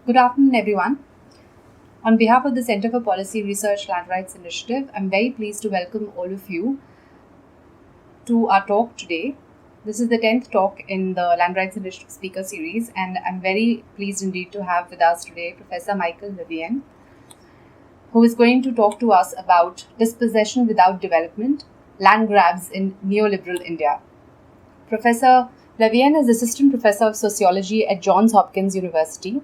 Good afternoon, everyone. On behalf of the Center for Policy Research Land Rights Initiative, I'm very pleased to welcome all of you to our talk today. This is the 10th talk in the Land Rights Initiative Speaker Series, and I'm very pleased indeed to have with us today Professor Michael Levien, who is going to talk to us about dispossession without development, land grabs in neoliberal India. Professor Levien is Assistant Professor of Sociology at Johns Hopkins University,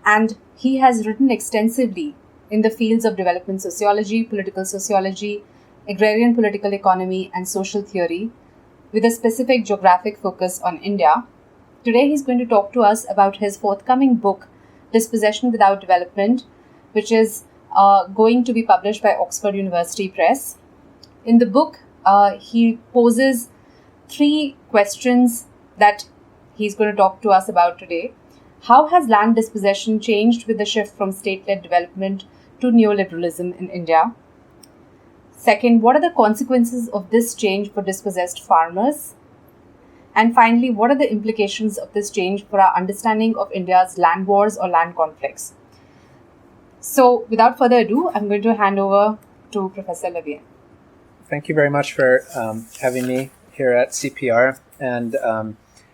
and he has written extensively in the fields of development sociology, political sociology, agrarian political economy, and social theory, with a specific geographic focus on India. Today, he's going to talk to us about his forthcoming book, Dispossession Without Development, which is going to be published by Oxford University Press. In the book, he poses three questions that he's going to talk to us about today. How has land dispossession changed with the shift from state-led development to neoliberalism in India? Second, what are the consequences of this change for dispossessed farmers? And finally, what are the implications of this change for our understanding of India's land wars or land conflicts? So, without further ado, I'm going to hand over to Professor Levien. Thank you very much for having me here at CPR. And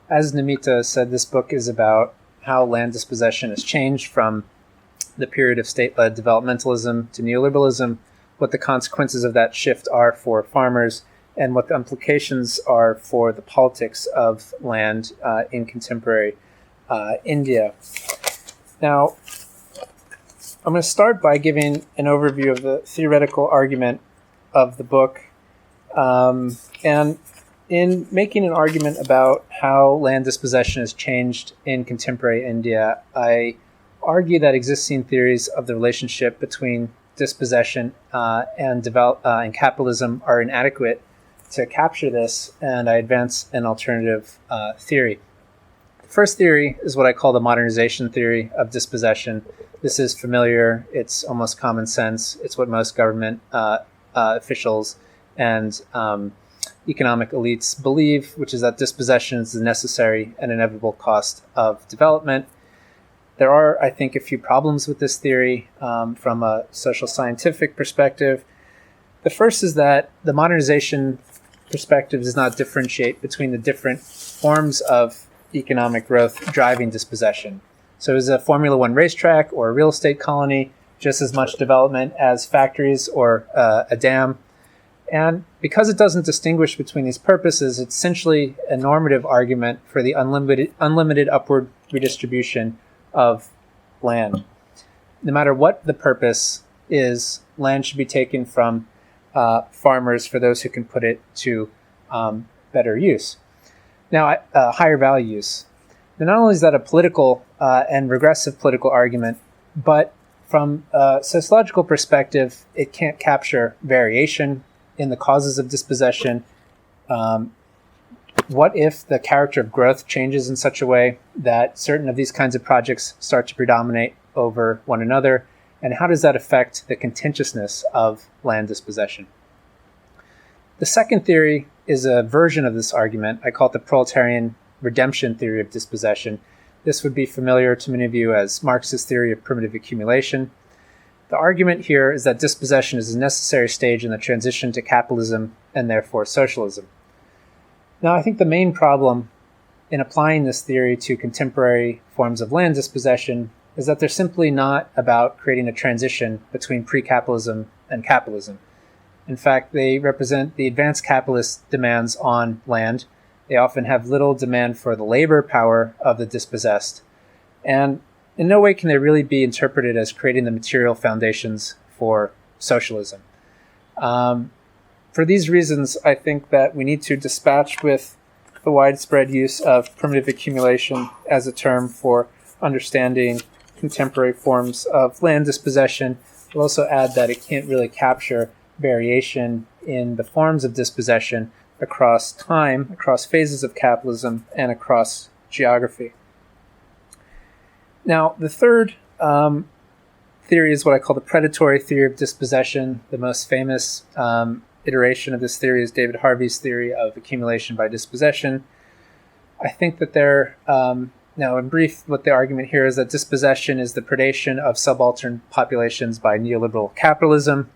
as Namita said, this book is about how land dispossession has changed from the period of state-led developmentalism to neoliberalism, what the consequences of that shift are for farmers, and what the implications are for the politics of land in contemporary India. Now, I'm going to start by giving an overview of the theoretical argument of the book. And in making an argument about how land dispossession has changed in contemporary India, I argue that existing theories of the relationship between dispossession and capitalism are inadequate to capture this, and I advance an alternative theory. The first theory is what I call the modernization theory of dispossession. This is familiar, it's almost common sense, it's what most government officials and economic elites believe, which is that dispossession is the necessary and inevitable cost of development. There are, I think, a few problems with this theory from a social scientific perspective. The first is that the modernization perspective does not differentiate between the different forms of economic growth driving dispossession. So is a Formula One racetrack or a real estate colony just as much development as factories or a dam? And because it doesn't distinguish between these purposes, it's essentially a normative argument for the unlimited upward redistribution of land. No matter what the purpose is, land should be taken from farmers for those who can put it to better use. Now, higher value use. Now, not only is that a political and regressive political argument, but from a sociological perspective, it can't capture variation in the causes of dispossession. What if the character of growth changes in such a way that certain of these kinds of projects start to predominate over one another? And how does that affect the contentiousness of land dispossession? The second theory is a version of this argument. I call it the Proletarian redemption theory of dispossession. This would be familiar to many of you as Marx's theory of primitive accumulation. The argument here is that dispossession is a necessary stage in the transition to capitalism and therefore socialism. Now, I think the main problem in applying this theory to contemporary forms of land dispossession is that they're simply not about creating a transition between pre-capitalism and capitalism. In fact, they represent the advanced capitalist demands on land. They often have little demand for the labor power of the dispossessed. And in no way can they really be interpreted as creating the material foundations for socialism. For these reasons, I think that we need to dispatch with the widespread use of primitive accumulation as a term for understanding contemporary forms of land dispossession. We'll also add that it can't really capture variation in the forms of dispossession across time, across phases of capitalism, and across geography. Now, the third theory is what I call the predatory theory of dispossession. The most famous iteration of this theory is David Harvey's theory of accumulation by dispossession. I think that there Now, in brief, what the argument here is that dispossession is the predation of subaltern populations by neoliberal capitalism.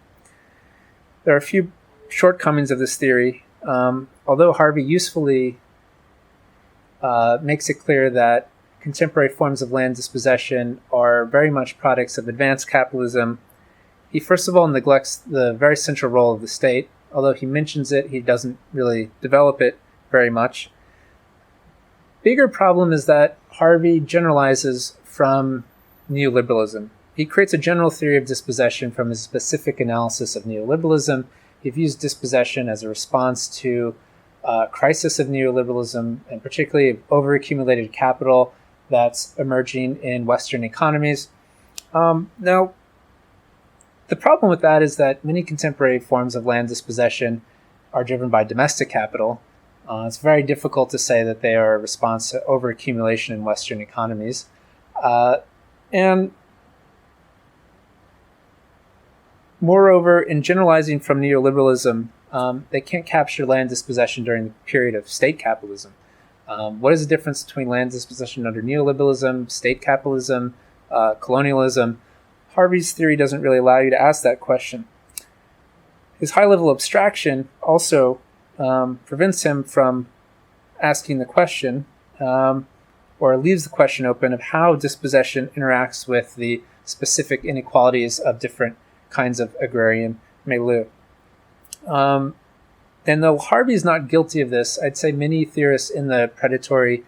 There are a few shortcomings of this theory, although Harvey usefully makes it clear that contemporary forms of land dispossession are very much products of advanced capitalism. He first of all neglects the very central role of the state. Although he mentions it, he doesn't really develop it very much. Bigger problem is that Harvey generalizes from neoliberalism. He creates a general theory of dispossession from a specific analysis of neoliberalism. He views dispossession as a response to a crisis of neoliberalism, and particularly of overaccumulated capital that's emerging in Western economies. Now, the problem with that is that many contemporary forms of land dispossession are driven by domestic capital. It's very difficult to say that they are a response to overaccumulation in Western economies. And moreover, in generalizing from neoliberalism, they can't capture land dispossession during the period of state capitalism. What is the difference between land dispossession under neoliberalism, state capitalism, colonialism? Harvey's theory doesn't really allow you to ask that question. His high-level abstraction also prevents him from asking the question, or leaves the question open of how dispossession interacts with the specific inequalities of different kinds of agrarian milieu. And though Harvey is not guilty of this, I'd say many theorists in the predatory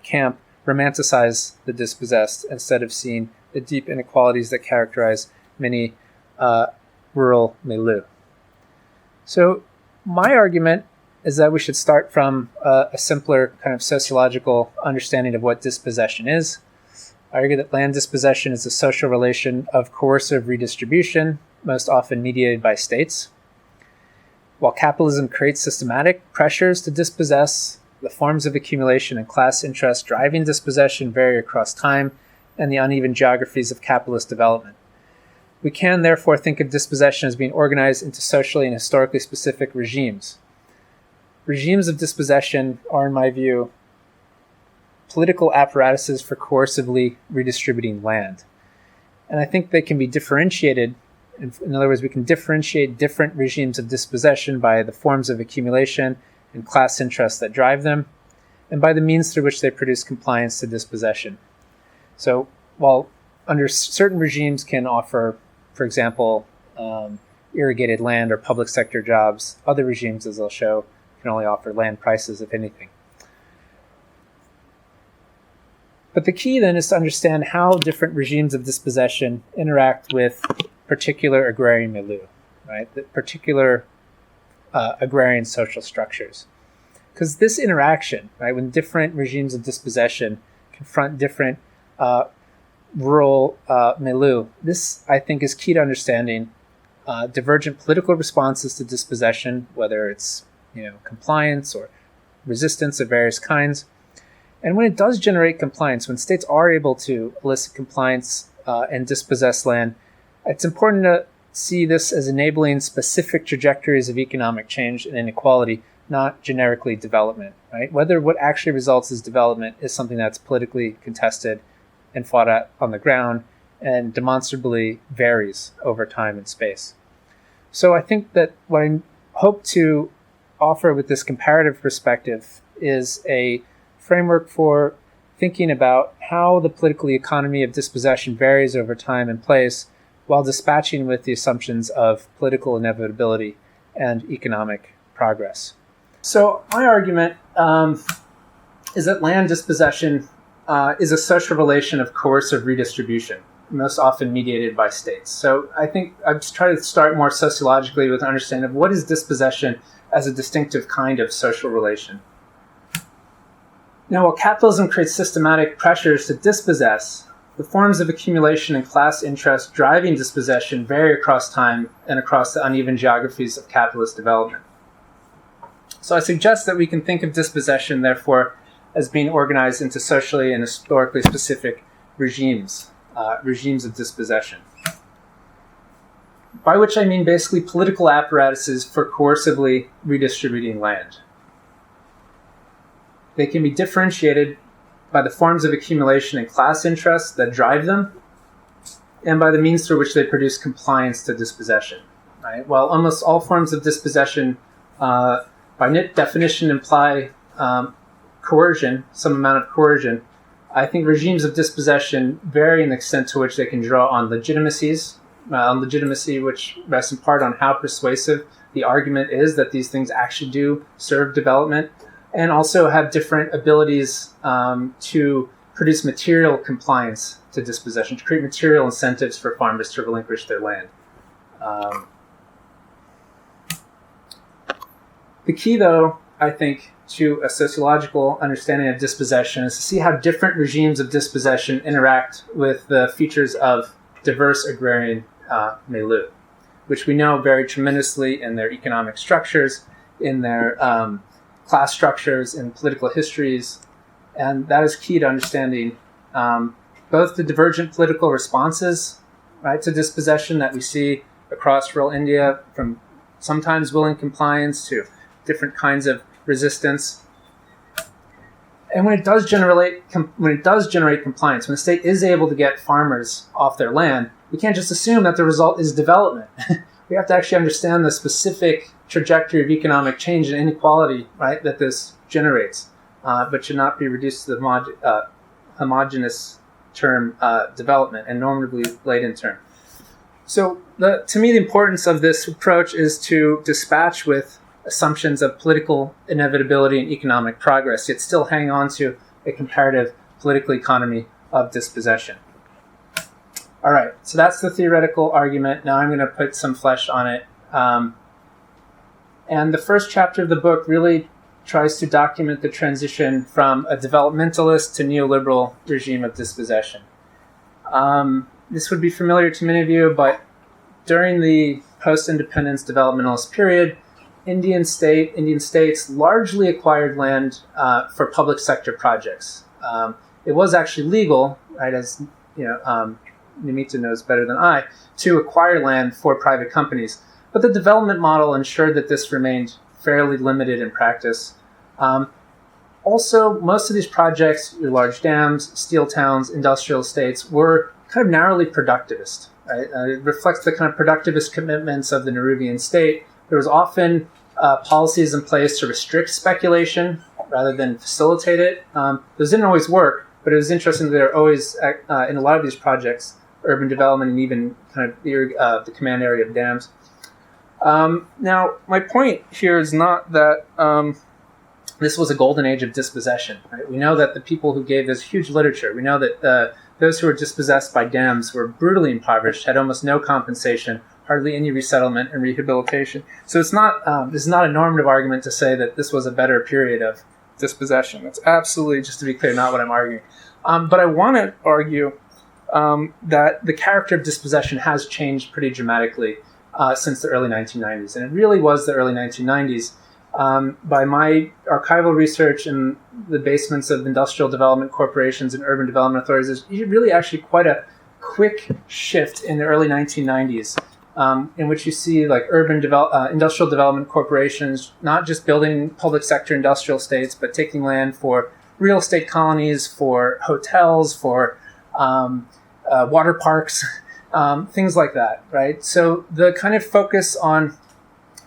camp romanticize the dispossessed instead of seeing the deep inequalities that characterize many rural milieu. So my argument is that we should start from a simpler kind of sociological understanding of what dispossession is. I argue that land dispossession is a social relation of coercive redistribution, most often mediated by states. While capitalism creates systematic pressures to dispossess, the forms of accumulation and class interest driving dispossession vary across time and the uneven geographies of capitalist development. We can therefore think of dispossession as being organized into socially and historically specific regimes. Regimes of dispossession are, in my view, political apparatuses for coercively redistributing land. And I think they can be differentiated. In other words, we can differentiate different regimes of dispossession by the forms of accumulation and class interests that drive them, and by the means through which they produce compliance to dispossession. So while under certain regimes can offer, for example, irrigated land or public sector jobs, other regimes, as I'll show, can only offer land prices, if anything. But the key then is to understand how different regimes of dispossession interact with particular agrarian milieu, right? The particular agrarian social structures. Because this interaction, right, when different regimes of dispossession confront different rural milieu, this, I think, is key to understanding divergent political responses to dispossession, whether it's compliance or resistance of various kinds. And when it does generate compliance, when states are able to elicit compliance and dispossess land, it's important to see this as enabling specific trajectories of economic change and inequality, not generically development, right? Whether what actually results as development is something that's politically contested and fought at on the ground and demonstrably varies over time and space. So I think that what I hope to offer with this comparative perspective is a framework for thinking about how the political economy of dispossession varies over time and place, while dispatching with the assumptions of political inevitability and economic progress. So my argument is that land dispossession is a social relation of coercive redistribution, most often mediated by states. So I think I'm just trying to start more sociologically with an understanding of what is dispossession as a distinctive kind of social relation. Now, while capitalism creates systematic pressures to dispossess, the forms of accumulation and class interest driving dispossession vary across time and across the uneven geographies of capitalist development. So I suggest that we can think of dispossession, therefore, as being organized into socially and historically specific regimes of dispossession. By which I mean basically political apparatuses for coercively redistributing land. They can be differentiated by the forms of accumulation and class interests that drive them, and by the means through which they produce compliance to dispossession. Right? While almost all forms of dispossession, by definition, imply coercion, some amount of coercion, I think regimes of dispossession vary in the extent to which they can draw on legitimacy, which rests in part on how persuasive the argument is that these things actually do serve development, and also have different abilities to produce material compliance to dispossession, to create material incentives for farmers to relinquish their land. The key, though, I think, to a sociological understanding of dispossession is to see how different regimes of dispossession interact with the features of diverse agrarian milieu, which we know vary tremendously in their economic structures, in their class structures, in political histories, and that is key to understanding both the divergent political responses, right, to dispossession that we see across rural India, from sometimes willing compliance to different kinds of resistance. And when it does generate compliance, when the state is able to get farmers off their land, we can't just assume that the result is development. We have to actually understand the specific trajectory of economic change and inequality, right, that this generates, but should not be reduced to the homogeneous term development and normatively laden term. So to me, the importance of this approach is to dispatch with assumptions of political inevitability and economic progress, yet still hang on to a comparative political economy of dispossession. All right, so that's the theoretical argument. Now I'm going to put some flesh on it. And the first chapter of the book really tries to document the transition from a developmentalist to neoliberal regime of dispossession. This would be familiar to many of you, but during the post-independence developmentalist period, Indian states largely acquired land for public sector projects. It was actually legal, right, as Nimita knows better than I, to acquire land for private companies. But the development model ensured that this remained fairly limited in practice. Also, most of these projects, large dams, steel towns, industrial estates, were kind of narrowly productivist. Right? It reflects the kind of productivist commitments of the Nehruvian state. There was often policies in place to restrict speculation rather than facilitate it. Those didn't always work, but it was interesting that there are always, in a lot of these projects, urban development and even kind of the command area of dams. Now, my point here is not that this was a golden age of dispossession. Right? We know that the people who gave this huge literature, we know that those who were dispossessed by dams were brutally impoverished, had almost no compensation, hardly any resettlement and rehabilitation. So it's not this is not a normative argument to say that this was a better period of dispossession. That's absolutely, just to be clear, not what I'm arguing. But I want to argue that the character of dispossession has changed pretty dramatically since the early 1990s. And it really was the early 1990s. By my archival research in the basements of industrial development corporations and urban development authorities, there's really actually quite a quick shift in the early 1990s. In which you see like industrial development corporations not just building public sector industrial estates, but taking land for real estate colonies, for hotels, for water parks, things like that, right? So the kind of focus on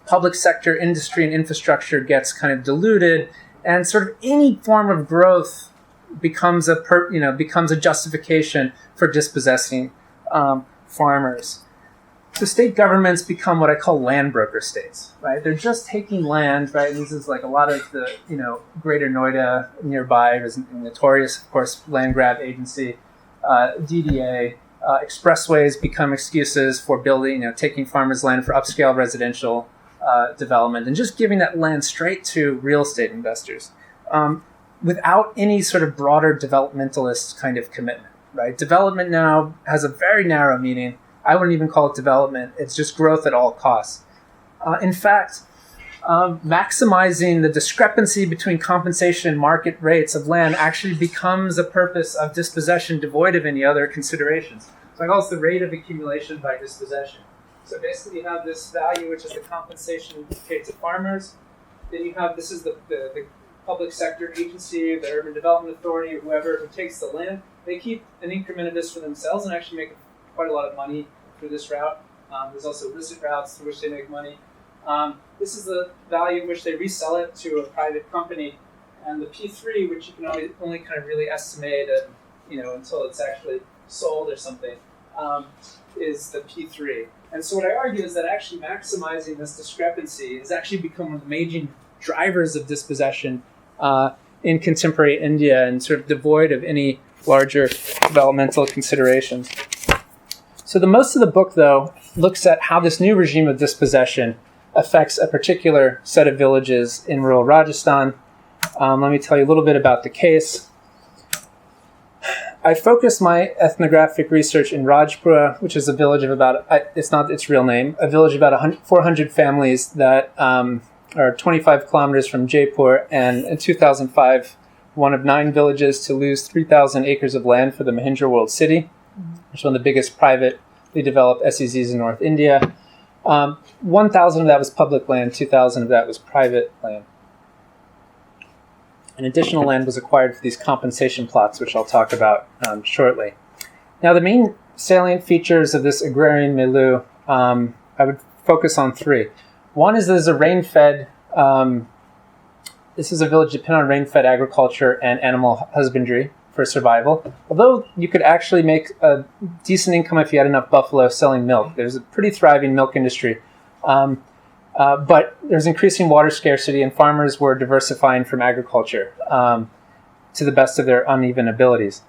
public sector industry and infrastructure gets kind of diluted, and sort of any form of growth becomes a justification for dispossessing farmers. So state governments become what I call land broker states, right? They're just taking land, right? And this is like a lot of the, Greater Noida nearby is a notorious, of course, land grab agency, DDA. Expressways become excuses for building, taking farmers' land for upscale residential development and just giving that land straight to real estate investors without any sort of broader developmentalist kind of commitment, right? Development now has a very narrow meaning. I wouldn't even call it development. It's just growth at all costs. In fact, maximizing the discrepancy between compensation and market rates of land actually becomes a purpose of dispossession devoid of any other considerations. So I call this the rate of accumulation by dispossession. So basically you have this value, which is the compensation paid to farmers. Then you have, this is the public sector agency, the Urban Development Authority, or whoever who takes the land, they keep an increment of this for themselves and actually make quite a lot of money through this route. There's also illicit routes through which they make money. This is the value at which they resell it to a private company. And the P3, which you can only kind of really estimate until it's actually sold or something, is the P3. And so what I argue is that actually maximizing this discrepancy has actually become one of the major drivers of dispossession in contemporary India and sort of devoid of any larger developmental considerations. So the most of the book, though, looks at how this new regime of dispossession affects a particular set of villages in rural Rajasthan. Let me tell you a little bit about the case. I focused my ethnographic research in Rajpura, which is a village of about, it's not its real name, a village of about 400 families that are 25 kilometers from Jaipur, and in 2005, one of 9 villages to lose 3,000 acres of land for the Mahindra World City, which is one of the biggest privately developed SEZs in North India. 1,000 of that was public land, 2,000 of that was private land. And additional land was acquired for these compensation plots, which I'll talk about shortly. Now, the main salient features of this agrarian milieu, I would focus on 3. One is there's a rain-fed, this is a village dependent on rain-fed agriculture and animal husbandry for survival. Although you could actually make a decent income if you had enough buffalo selling milk. There's a pretty thriving milk industry. But there's increasing water scarcity, and farmers were diversifying from agriculture to the best of their uneven abilities.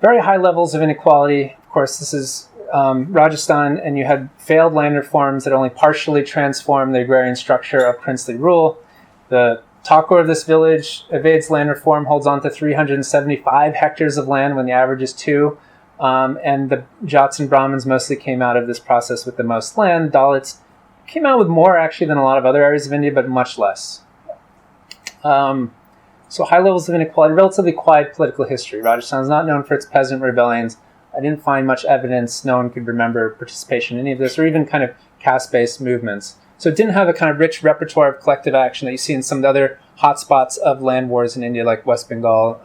Very high levels of inequality. Of course, this is Rajasthan, and you had failed land reforms that only partially transformed the agrarian structure of princely rule. The Thakur of this village evades land reform, holds on to 375 hectares of land when the average is 2. And the Jats and Brahmins mostly came out of this process with the most land. Dalits came out with more actually than a lot of other areas of India, but much less. So high levels of inequality, relatively quiet political history. Rajasthan is not known for its peasant rebellions. I didn't find much evidence. No one could remember participation in any of this, or even kind of caste-based movements. So it didn't have a kind of rich repertoire of collective action that you see in some of the other hotspots of land wars in India, like West Bengal.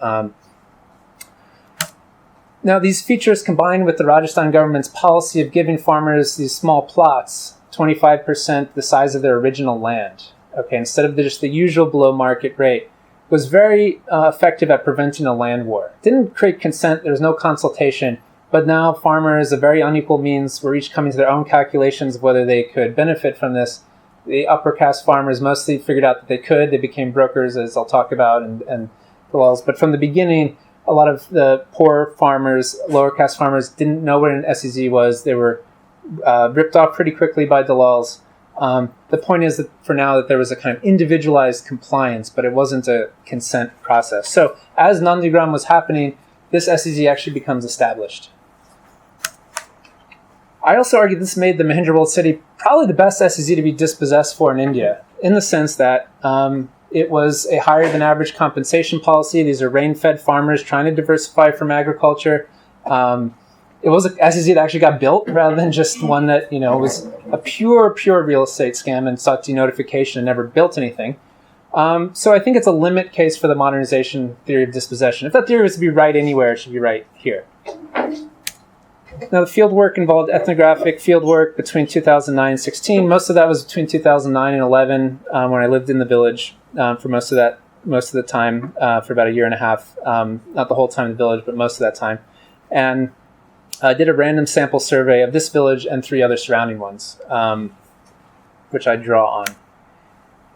Now, these features combined with the Rajasthan government's policy of giving farmers these small plots, 25% the size of their original land, okay, instead of just the usual below market rate, was very effective at preventing a land war. It didn't create consent, there was no consultation, but now farmers of very unequal means were each coming to their own calculations of whether they could benefit from this. The upper caste farmers mostly figured out that they could. They became brokers, as I'll talk about, and dalals. But from the beginning, a lot of the poor farmers, lower caste farmers, didn't know what an SEZ was. They were ripped off pretty quickly by dalals. The point is that for now that there was a kind of individualized compliance, but it wasn't a consent process. So as Nandigram was happening, this SEZ actually becomes established. I also argue this made the Mahindra World City probably the best SEZ to be dispossessed for in India, in the sense that it was a higher than average compensation policy. These are rain-fed farmers trying to diversify from agriculture. It was an SEZ that actually got built rather than just one that, was a pure real estate scam and sought denotification and never built anything. So I think it's a limit case for the modernization theory of dispossession. If that theory was to be right anywhere, it should be right here. Now, the field work involved ethnographic field work between 2009 and 16. Most of that was between 2009 and 11 when I lived in the village for most of the time, for about a year and a half. Not the whole time in the village, but most of that time. And I did a random sample survey of this village and 3 other surrounding ones, which I draw on.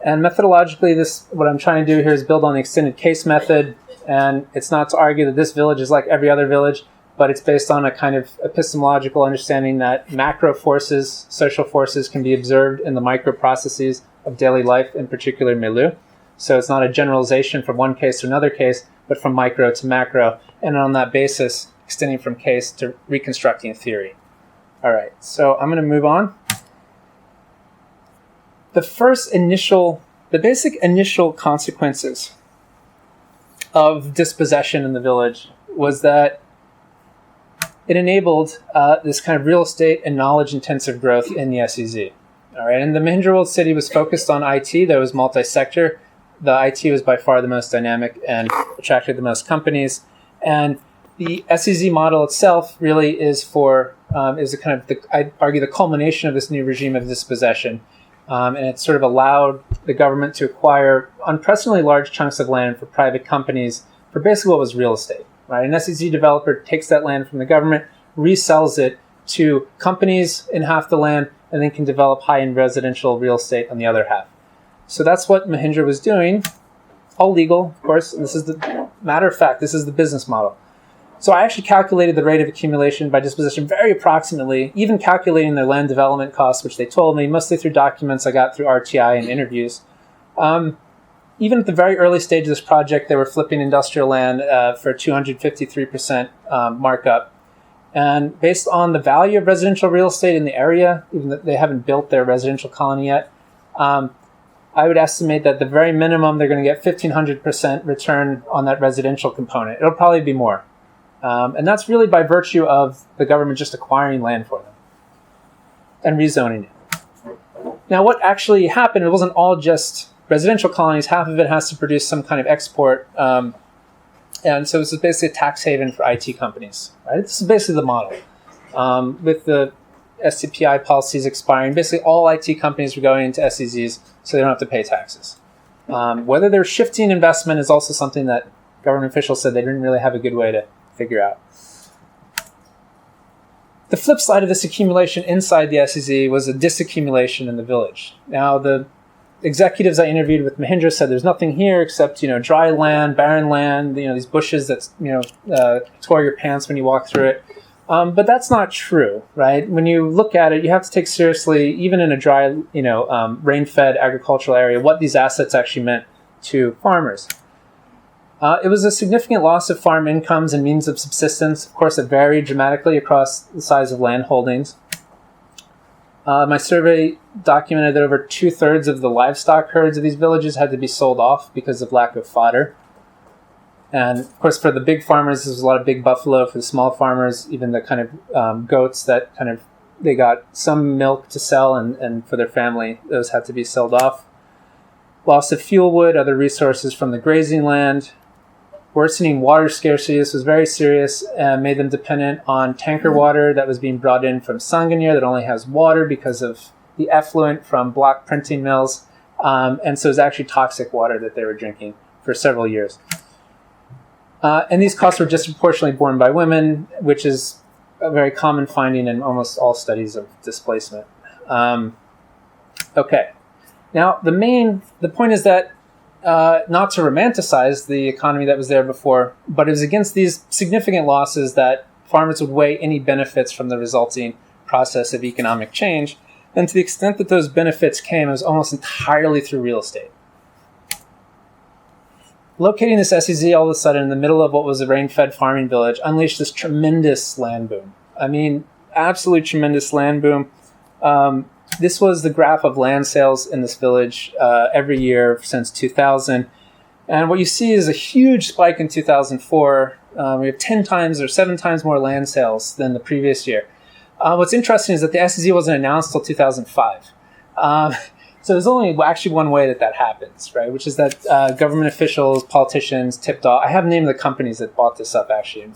And methodologically, what I'm trying to do here is build on the extended case method. And it's not to argue that this village is like every other village, but it's based on a kind of epistemological understanding that macro forces, social forces, can be observed in the micro processes of daily life, in particular milieu. So it's not a generalization from one case to another case, but from micro to macro. And on that basis, extending from case to reconstructing a theory. All right, so I'm going to move on. The basic initial consequences of dispossession in the village was that it enabled this kind of real estate and knowledge-intensive growth in the SEZ. All right, and the Mahindra World City was focused on IT. That was multi-sector. the IT was by far the most dynamic and attracted the most companies. And the SEZ model itself really is is a kind of, I'd argue, the culmination of this new regime of dispossession. And it sort of allowed the government to acquire unprecedentedly large chunks of land for private companies for basically what was real estate. Right? An SEZ developer takes that land from the government, resells it to companies in half the land, and then can develop high-end residential real estate on the other half. So that's what Mahindra was doing. All legal, of course. This is the matter of fact. This is the business model. So I actually calculated the rate of accumulation by dispossession very approximately, even calculating their land development costs, which they told me, mostly through documents I got through RTI and interviews. Even at the very early stage of this project, they were flipping industrial land for 253% markup. And based on the value of residential real estate in the area, even though they haven't built their residential colony yet, I would estimate that the very minimum, they're going to get 1,500% return on that residential component. It'll probably be more. And that's really by virtue of the government just acquiring land for them and rezoning it. Now, what actually happened, it wasn't all just residential colonies. Half of it has to produce some kind of export. And so this is basically a tax haven for IT companies. Right? This is basically the model. With the STPI policies expiring, basically all IT companies were going into SEZs so they don't have to pay taxes. Whether they're shifting investment is also something that government officials said they didn't really have a good way to figure out. The flip side of this accumulation inside the SEZ was a disaccumulation in the village. Now, the executives I interviewed with Mahindra said there's nothing here except, dry land, barren land, these bushes that, tore your pants when you walk through it. But that's not true, right? When you look at it, you have to take seriously, even in a dry, rain-fed agricultural area, what these assets actually meant to farmers. It was a significant loss of farm incomes and means of subsistence. Of course, it varied dramatically across the size of land holdings. My survey documented that over 2/3 of the livestock herds of these villages had to be sold off because of lack of fodder. And of course, for the big farmers, there was a lot of big buffalo. For the small farmers, even the kind of goats that they got some milk to sell, and for their family, those had to be sold off. Loss of fuel wood, other resources from the grazing land. Worsening water scarcity, this was very serious, and made them dependent on tanker water that was being brought in from Sanganer that only has water because of the effluent from block printing mills. And so it was actually toxic water that they were drinking for several years. And these costs were disproportionately borne by women, which is a very common finding in almost all studies of displacement. Okay. Now, the point is that not to romanticize the economy that was there before, but it was against these significant losses that farmers would weigh any benefits from the resulting process of economic change. And to the extent that those benefits came, it was almost entirely through real estate. Locating this SEZ all of a sudden in the middle of what was a rain-fed farming village unleashed this tremendous land boom. I mean, absolutely tremendous land boom. This was the graph of land sales in this village every year since 2000. And what you see is a huge spike in 2004. We have 10 times or 7 times more land sales than the previous year. What's interesting is that the SEZ wasn't announced until 2005. So there's only actually one way that happens, right? Which is that government officials, politicians tipped off. I have named the companies that bought this up, actually.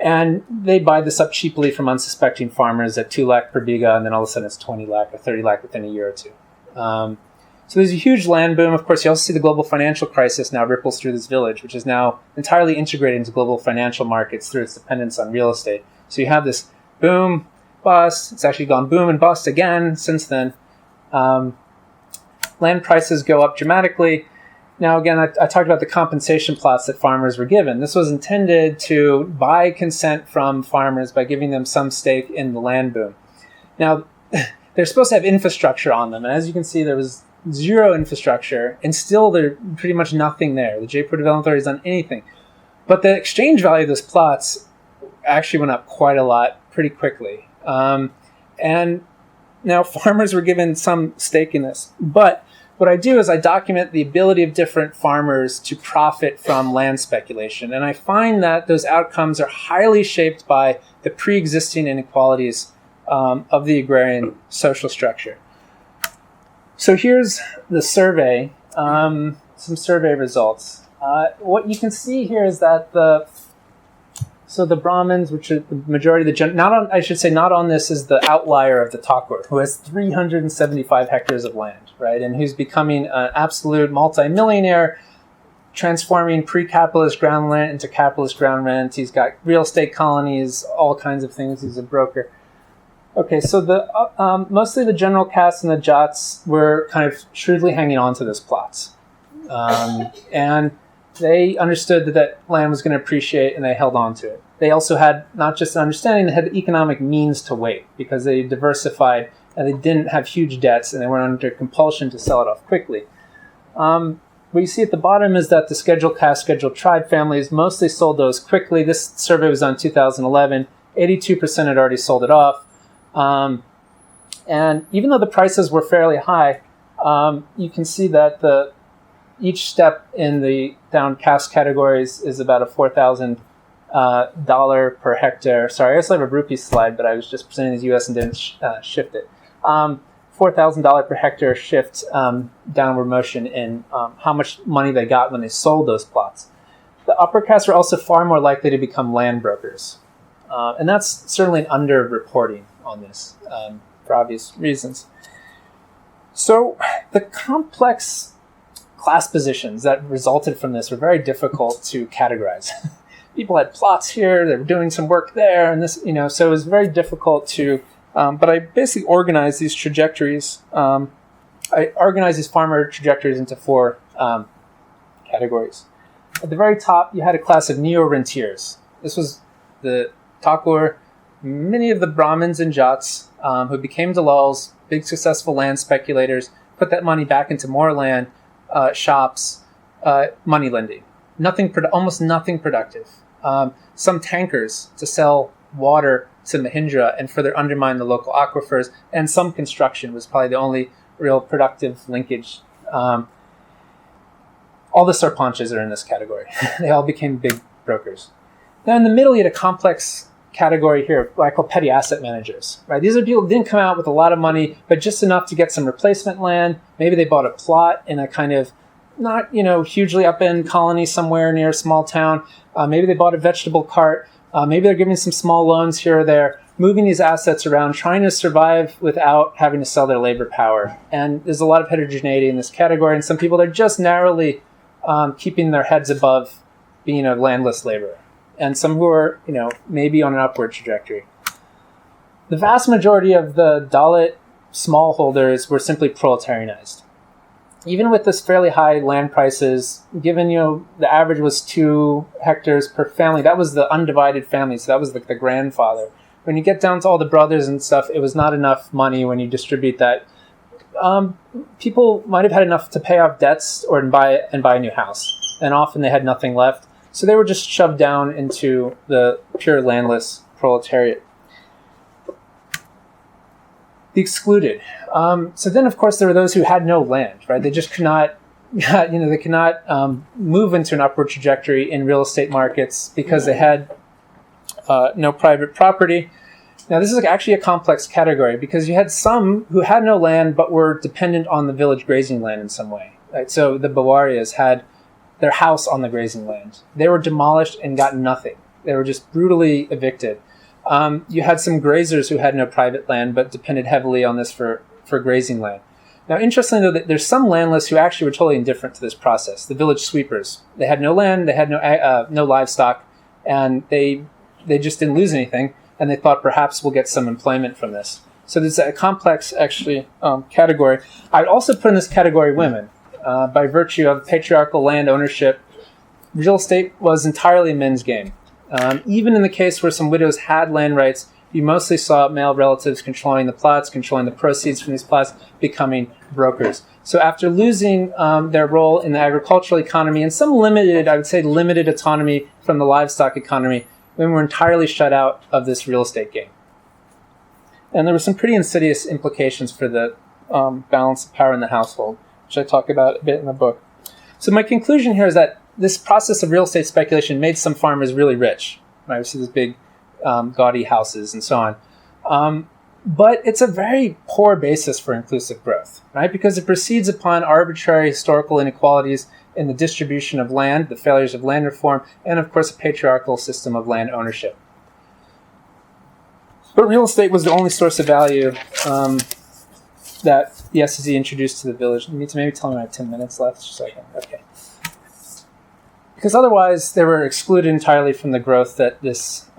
And they buy this up cheaply from unsuspecting farmers at 2 lakh per biga, and then all of a sudden it's 20 lakh or 30 lakh within a year or two. So there's a huge land boom. Of course, you also see the global financial crisis now ripples through this village, which is now entirely integrated into global financial markets through its dependence on real estate. So you have this boom, bust. It's actually gone boom and bust again since then. Land prices go up dramatically. Now, again, I talked about the compensation plots that farmers were given. This was intended to buy consent from farmers by giving them some stake in the land boom. Now, they're supposed to have infrastructure on them. And as you can see, there was zero infrastructure, and still there's pretty much nothing there. The Jaipur Development Authority has done anything. But the exchange value of those plots actually went up quite a lot pretty quickly. And now farmers were given some stake in this. But what I do is I document the ability of different farmers to profit from land speculation. And I find that those outcomes are highly shaped by the pre-existing inequalities of the agrarian social structure. So here's the survey some survey results. What you can see here is that the Brahmins, which are the majority of the not on this is the outlier of the Thakur, who has 375 hectares of land, right, and who's becoming an absolute multimillionaire, transforming pre-capitalist ground rent into capitalist ground rent. He's got real estate colonies, all kinds of things. He's a broker. Okay, so mostly the general caste and the Jats were kind of shrewdly hanging on to those plots. And they understood that land was going to appreciate, and they held on to it. They also had not just an understanding, they had the economic means to wait, because they diversified and they didn't have huge debts, and they weren't under compulsion to sell it off quickly. What you see at the bottom is that the scheduled caste, scheduled tribe families mostly sold those quickly. This survey was done in 2011. 82% had already sold it off. And even though the prices were fairly high, you can see that each step in the down caste categories is about a $4,000 per hectare. Sorry, I also have a rupee slide, but I was just presenting the US and didn't shift it. $4,000 per hectare shift downward motion in how much money they got when they sold those plots. The upper castes were also far more likely to become land brokers. And that's certainly an underreporting on this for obvious reasons. So the complex class positions that resulted from this were very difficult to categorize. People had plots here, they were doing some work there, and this, so it was very difficult to, but I basically organized these trajectories. I organized these farmer trajectories into four categories. At the very top, you had a class of neo-rentiers. This was the Thakur, many of the Brahmins and Jats who became Dalals, big successful land speculators, put that money back into more land, shops, money lending. Almost nothing productive. Some tankers to sell water to Mahindra and further undermine the local aquifers, and some construction was probably the only real productive linkage. All the sarpanchas are in this category. They all became big brokers. Now in the middle, you had a complex category here, what I call petty asset managers. Right? These are people who didn't come out with a lot of money, but just enough to get some replacement land. Maybe they bought a plot in a kind of not hugely up-end colony somewhere near a small town. Maybe they bought a vegetable cart. Maybe they're giving some small loans here or there, moving these assets around, trying to survive without having to sell their labor power. And there's a lot of heterogeneity in this category, and some people, they're just narrowly keeping their heads above being a landless laborer. And some who are, maybe on an upward trajectory. The vast majority of the Dalit smallholders were simply proletarianized. Even with this fairly high land prices, given, the average was 2 hectares per family, that was the undivided family, so that was the grandfather. When you get down to all the brothers and stuff, it was not enough money when you distribute that. People might have had enough to pay off debts or buy a new house, and often they had nothing left. So they were just shoved down into the pure landless proletariat. The excluded. So then, of course, there were those who had no land, right? They just could not, they could not move into an upward trajectory in real estate markets because they had no private property. Now, this is actually a complex category because you had some who had no land but were dependent on the village grazing land in some way. Right? So the Bawarias had their house on the grazing land. They were demolished and got nothing. They were just brutally evicted. You had some grazers who had no private land but depended heavily on this for grazing land. Now, interestingly, though, there's some landless who actually were totally indifferent to this process. The village sweepers. They had no land, they had no livestock, and they just didn't lose anything, and they thought perhaps we'll get some employment from this. So there's a complex, actually, category. I'd also put in this category women. By virtue of patriarchal land ownership, real estate was entirely a men's game. Even in the case where some widows had land rights, you mostly saw male relatives controlling the plots, controlling the proceeds from these plots, becoming brokers. So after losing their role in the agricultural economy and some limited autonomy from the livestock economy, women were entirely shut out of this real estate game. And there were some pretty insidious implications for the balance of power in the household, which I talk about a bit in the book. So my conclusion here is that this process of real estate speculation made some farmers really rich. Right? We see these big gaudy houses and so on. But it's a very poor basis for inclusive growth, right? Because it proceeds upon arbitrary historical inequalities in the distribution of land, the failures of land reform, and of course a patriarchal system of land ownership. But real estate was the only source of value that the SEC introduced to the village. You need to maybe tell me I have 10 minutes left, just so I can, okay. Because otherwise they were excluded entirely from the growth that this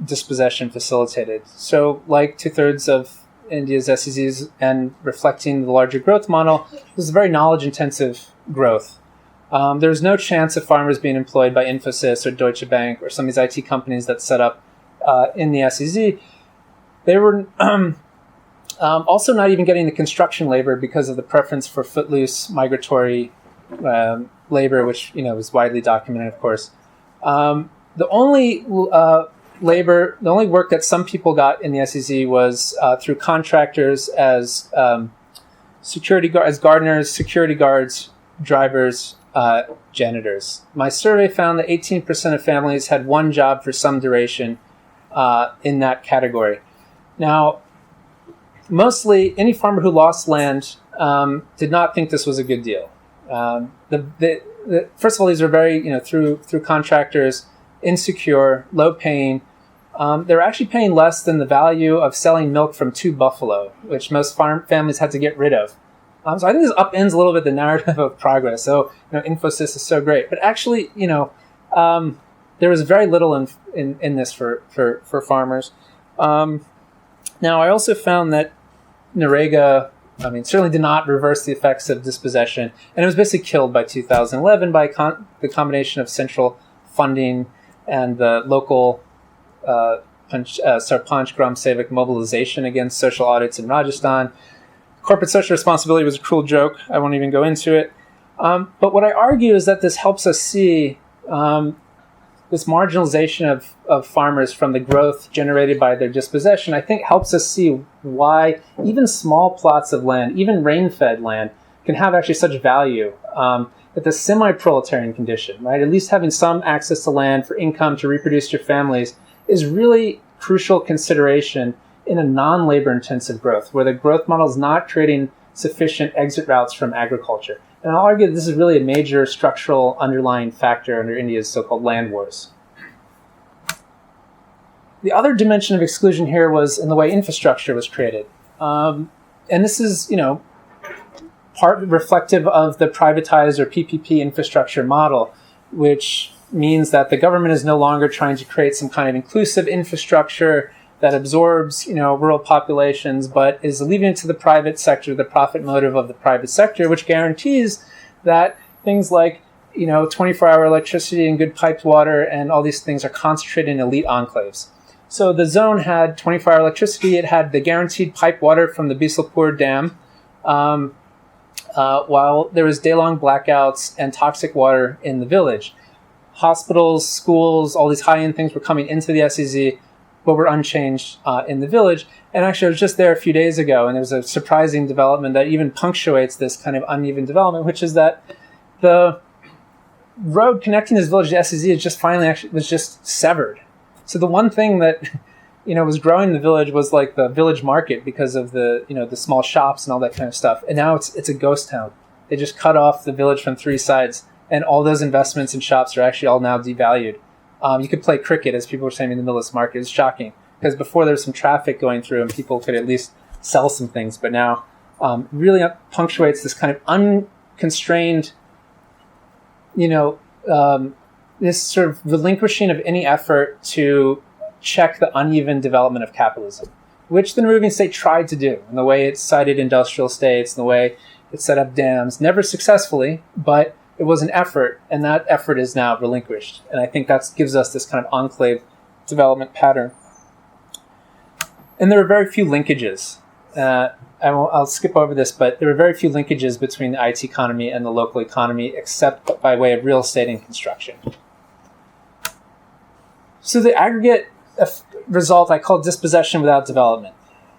dispossession facilitated. So like 2/3 of India's SECs, and reflecting the larger growth model, it was a very knowledge-intensive growth. There was no chance of farmers being employed by Infosys or Deutsche Bank or some of these IT companies that set up in the SEC. They were also not even getting the construction labor because of the preference for footloose migratory labor, which is widely documented, of course. The only work that some people got in the SEC was through contractors as gardeners, security guards, drivers, janitors. My survey found that 18% of families had one job for some duration in that category. Now, mostly any farmer who lost land did not think this was a good deal. First of all, these are very, through contractors, insecure, low-paying. They were actually paying less than the value of selling milk from 2 buffalo, which most farm families had to get rid of. So I think this upends a little bit the narrative of progress. So, Infosys is so great. But actually, there was very little in this for farmers. Now, I also found that Narega, certainly did not reverse the effects of dispossession, and it was basically killed by 2011 by the combination of central funding and the local Sarpanch Gram Sevak mobilization against social audits in Rajasthan. Corporate social responsibility was a cruel joke. I won't even go into it. But what I argue is that this helps us see this marginalization of farmers from the growth generated by their dispossession, I think helps us see why even small plots of land, even rain-fed land, can have actually such value. That the semi-proletarian condition, right, at least having some access to land for income to reproduce your families, is really crucial consideration in a non-labor intensive growth, where the growth model is not creating sufficient exit routes from agriculture. And I'll argue that this is really a major structural underlying factor under India's so-called land wars. The other dimension of exclusion here was in the way infrastructure was created. And this is, part reflective of the privatized or PPP infrastructure model, which means that the government is no longer trying to create some kind of inclusive infrastructure that absorbs, rural populations, but is leaving it to the private sector, the profit motive of the private sector, which guarantees that things like, 24-hour electricity and good piped water and all these things are concentrated in elite enclaves. So the zone had 24-hour electricity. It had the guaranteed piped water from the Bisalpur Dam, while there was day-long blackouts and toxic water in the village. Hospitals, schools, all these high-end things were coming into the SEZ, but were unchanged in the village. And actually, I was just there a few days ago, and there was a surprising development that even punctuates this kind of uneven development, which is that the road connecting this village to the SEZ was just severed. So the one thing that was growing in the village was like the village market because of the the small shops and all that kind of stuff. And now it's a ghost town. They just cut off the village from 3 sides, and all those investments in shops are actually all now devalued. You could play cricket, as people were saying, in the middle of this market. It's shocking because before there was some traffic going through and people could at least sell some things, but now really punctuates this kind of unconstrained, this sort of relinquishing of any effort to check the uneven development of capitalism, which the Nehruvian state tried to do in the way it cited industrial states, in the way it set up dams, never successfully, but it was an effort, and that effort is now relinquished. And I think that gives us this kind of enclave development pattern. And there are very few linkages. I'll skip over this, but there are very few linkages between the IT economy and the local economy, except by way of real estate and construction. So the aggregate result I call dispossession without development.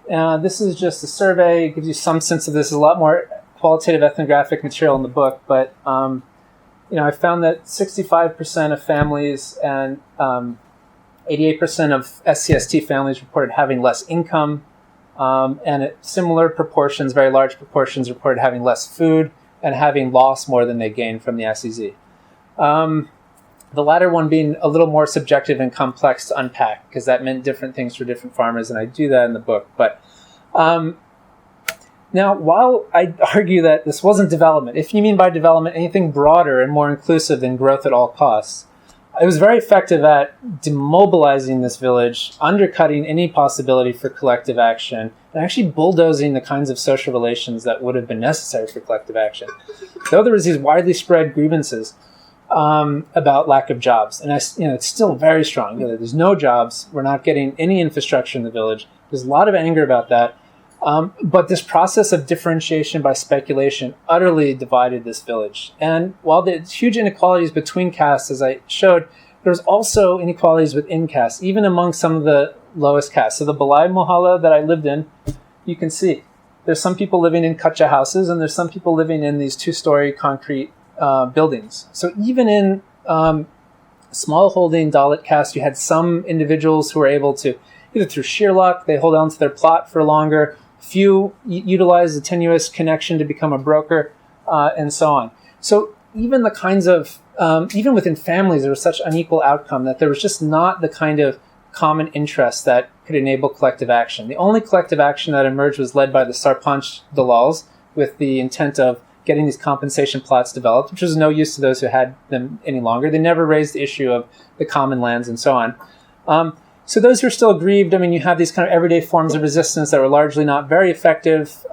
This is just a survey. It gives you some sense of this. There's a lot more qualitative ethnographic material in the book, but I found that 65% of families and 88% of SCST families reported having less income and at similar proportions, very large proportions, reported having less food and having lost more than they gained from the SEZ. The latter one being a little more subjective and complex to unpack, because that meant different things for different farmers, and I do that in the book. But now, while I argue that this wasn't development, if you mean by development anything broader and more inclusive than growth at all costs, it was very effective at demobilizing this village, undercutting any possibility for collective action, and actually bulldozing the kinds of social relations that would have been necessary for collective action. Though there was these widely spread grievances about lack of jobs, and it's still very strong. There's no jobs. We're not getting any infrastructure in the village. There's a lot of anger about that. But this process of differentiation by speculation utterly divided this village. And while there's huge inequalities between castes, as I showed, there's also inequalities within castes, even among some of the lowest castes. So the Balai Mohalla that I lived in, you can see there's some people living in kacha houses, and there's some people living in these two-story concrete buildings. So even in small-holding Dalit caste, you had some individuals who were able to, either through sheer luck, they hold on to their plot for longer, few utilize the tenuous connection to become a broker, and so on. So even the kinds of, even within families, there was such unequal outcome that there was just not the kind of common interest that could enable collective action. The only collective action that emerged was led by the Sarpanch Dalals with the intent of getting these compensation plots developed, which was no use to those who had them any longer. They never raised the issue of the common lands and so on. So those who are still aggrieved, you have these kind of everyday forms of resistance that were largely not very effective,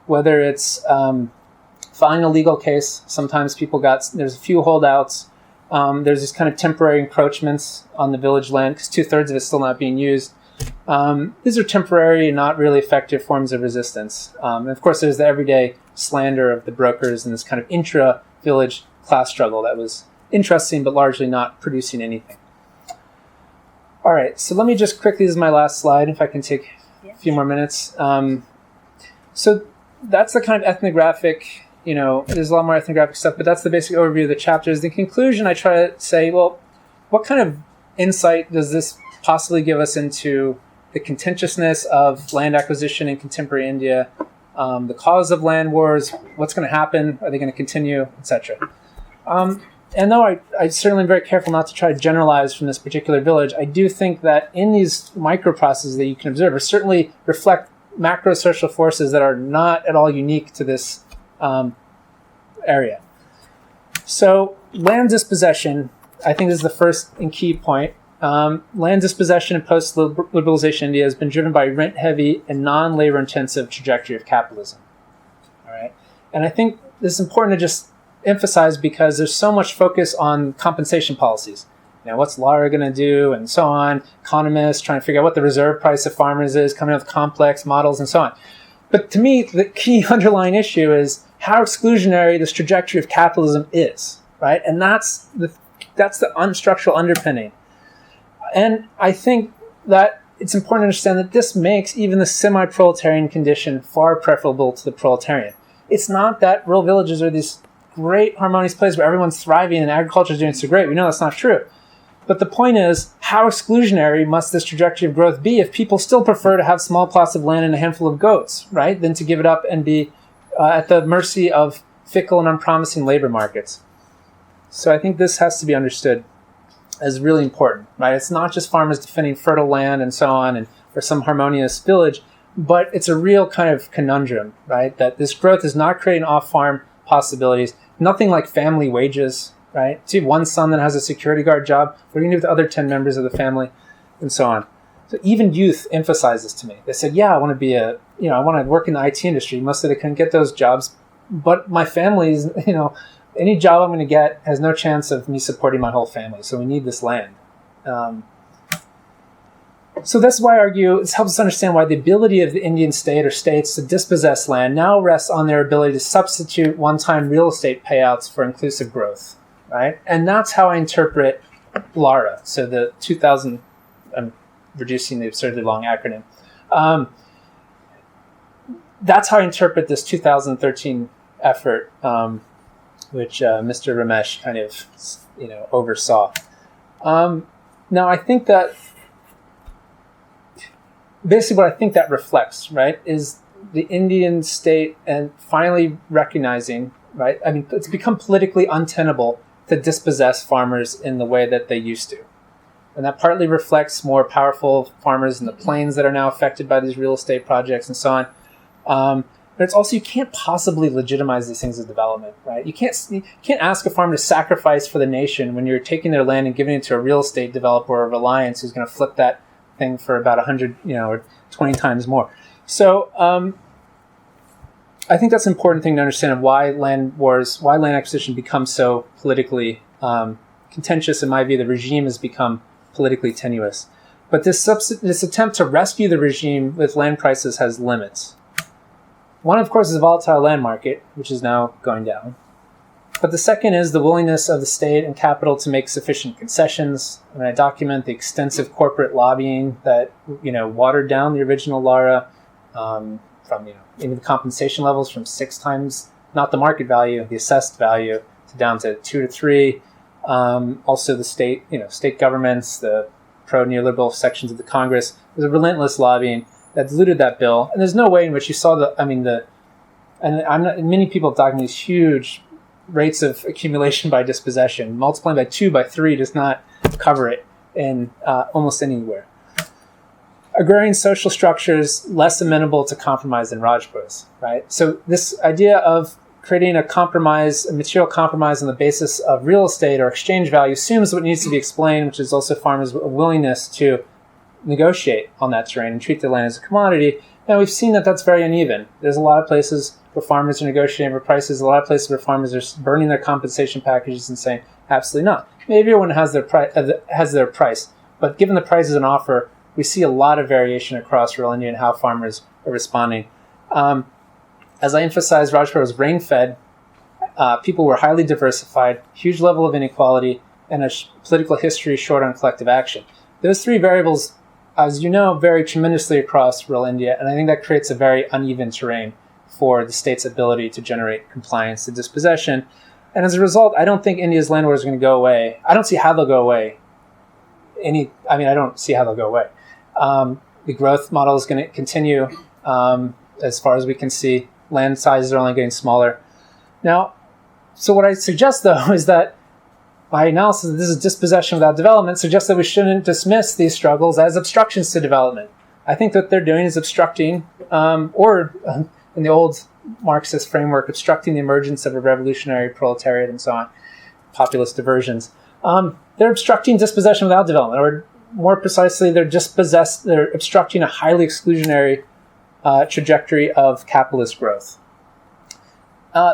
whether it's filing a legal case. Sometimes there's a few holdouts. There's these kind of temporary encroachments on the village land because 2/3 of it's still not being used. These are temporary and not really effective forms of resistance. And of course, there's the everyday slander of the brokers and this kind of intra-village class struggle that was interesting but largely not producing anything. All right, so let me just quickly, this is my last slide, if I can take a few more minutes. So that's the kind of ethnographic, there's a lot more ethnographic stuff, but that's the basic overview of the chapters. The conclusion, I try to say, well, what kind of insight does this possibly give us into the contentiousness of land acquisition in contemporary India, the cause of land wars, what's going to happen, are they going to continue, etc. And though I certainly am very careful not to try to generalize from this particular village, I do think that in these micro processes that you can observe, or certainly reflect macro social forces that are not at all unique to this area. So land dispossession, I think, is the first and key point. Land dispossession in post-liberalization India has been driven by rent-heavy and non-labor-intensive trajectory of capitalism. All right, and I think this is important to just emphasize because there's so much focus on compensation policies. What's Lara going to do, and so on. Economists trying to figure out what the reserve price of farmers is, coming up with complex models and so on. But to me, the key underlying issue is how exclusionary this trajectory of capitalism is, right? And that's the structural underpinning. And I think that it's important to understand that this makes even the semi-proletarian condition far preferable to the proletarian. It's not that rural villages are these great harmonious places where everyone's thriving and agriculture is doing so great. We know that's not true. But the point is, how exclusionary must this trajectory of growth be if people still prefer to have small plots of land and a handful of goats, right, than to give it up and be at the mercy of fickle and unpromising labor markets? So I think this has to be understood as really important, right? It's not just farmers defending fertile land and so on and for some harmonious village, but it's a real kind of conundrum, right? That this growth is not creating off-farm possibilities, nothing like family wages, right? So you have one son that has a security guard job, what are you going to do with the other 10 members of the family, and so on. So even youth emphasize this to me. They said, I want to work in the IT industry. Most of them couldn't get those jobs, but my family's, any job I'm going to get has no chance of me supporting my whole family, so we need this land. So that's why I argue it helps us understand why the ability of the Indian state or states to dispossess land now rests on their ability to substitute one-time real estate payouts for inclusive growth, right? And that's how I interpret LRI. So the 2000, I'm reducing the absurdly long acronym. That's how I interpret this 2013 effort, which Mr. Ramesh kind of, oversaw. Now I think that basically what I think that reflects, right, is the Indian state and finally recognizing, right, I mean, it's become politically untenable to dispossess farmers in the way that they used to. And that partly reflects more powerful farmers in the plains that are now affected by these real estate projects and so on. But it's also, you can't possibly legitimize these things as development, right? You can't ask a farmer to sacrifice for the nation when you're taking their land and giving it to a real estate developer or Reliance who's going to flip that thing for about 100, or 20 times more. So I think that's an important thing to understand of why land acquisition becomes so politically contentious. In my view, the regime has become politically tenuous. But this attempt to rescue the regime with land prices has limits. One, of course, is a volatile land market, which is now going down. But the second is the willingness of the state and capital to make sufficient concessions. And I document the extensive corporate lobbying that, watered down the original LRA from, even the compensation levels from 6 times, not the market value, the assessed value, to down to 2 to 3. Also the state governments, the pro-neoliberal sections of the Congress, there's a relentless lobbying that diluted that bill. And there's no way in which you saw many people have documented these huge rates of accumulation by dispossession. Multiplying by 2, by 3 does not cover it in almost anywhere. Agrarian social structures less amenable to compromise than Rajputs, right? So this idea of creating a material compromise on the basis of real estate or exchange value assumes what needs to be explained, which is also farmers' willingness to negotiate on that terrain and treat the land as a commodity. And we've seen that that's very uneven. There's a lot of places where farmers are negotiating for prices, a lot of places where farmers are burning their compensation packages and saying, absolutely not. Maybe everyone has their price, but given the prices and offer, we see a lot of variation across rural India and how farmers are responding. As I emphasized, Rajput was rain-fed. People were highly diversified, huge level of inequality, and a political history short on collective action. Those 3 variables, as you know, vary tremendously across rural India, and I think that creates a very uneven terrain for the state's ability to generate compliance to dispossession. And as a result, I don't think India's land wars are going to go away. I don't see how they'll go away. I don't see how they'll go away. The growth model is going to continue as far as we can see. Land sizes are only getting smaller. Now, so what I suggest, though, is that my analysis of this is dispossession without development suggests that we shouldn't dismiss these struggles as obstructions to development. I think what they're doing is obstructing, or in the old Marxist framework, obstructing the emergence of a revolutionary proletariat and so on, populist diversions. They're obstructing dispossession without development, or more precisely, they're obstructing a highly exclusionary trajectory of capitalist growth.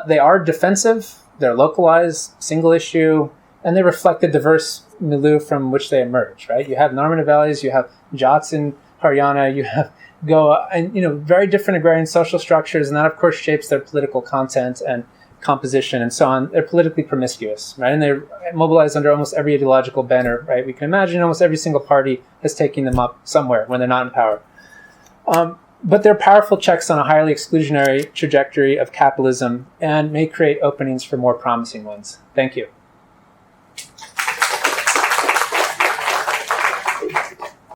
They are defensive, they're localized, single issue, and they reflect the diverse milieu from which they emerge, right? You have normative values, you have Jats in Haryana, you have Goa, and very different agrarian social structures, and that of course shapes their political content and composition and so on. They're politically promiscuous, right? And they're mobilized under almost every ideological banner, right? We can imagine almost every single party has taken them up somewhere when they're not in power. But they're powerful checks on a highly exclusionary trajectory of capitalism and may create openings for more promising ones. Thank you.